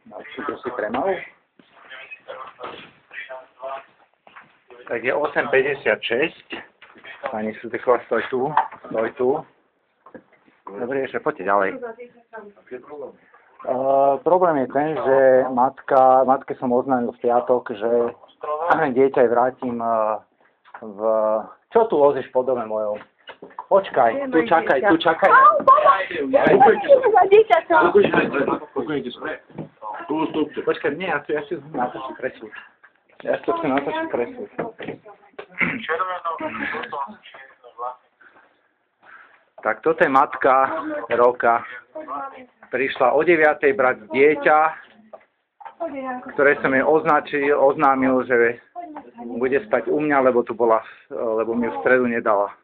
Či to si premalo? Tak je 8:56. Pani Sudechová, stoj tu. Dobre, ešte poďte ďalej. Problém je ten, že matke som oznámil v piatok, že dieťa aj vrátim v... Čo tu lozíš po dome mojom? Počkaj, tu čakaj. Počkaj, nie, ja si natočím kreslu. Tak toto je matka Roka. Prišla o 9:00 brať dieťa, ktoré som jej oznámil, že bude spať u mňa, lebo tu bola, lebo mi v stredu nedala.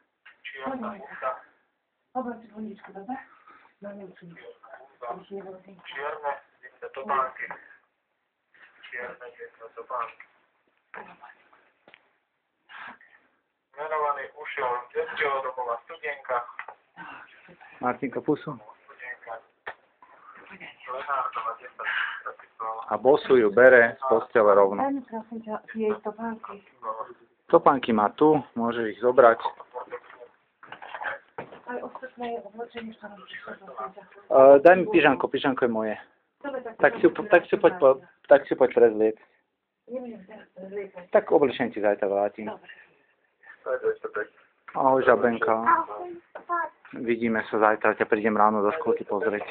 Menovaný ušiel z detského domova Studienka. Martinka pusu. A bosu ju bere z postele rovno. Topánky má tu, môžeš ich zobrať. Daj mi pyžanko je moje. Tak si poď prezlieť. Tak oblečenie ti zajtra vrátim. Ahoj, žabenka. Vidíme sa zajtra, ťa prídem ráno do školky pozrieť.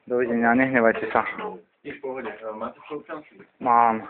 Dovidenia, nehnevajte sa. Mám.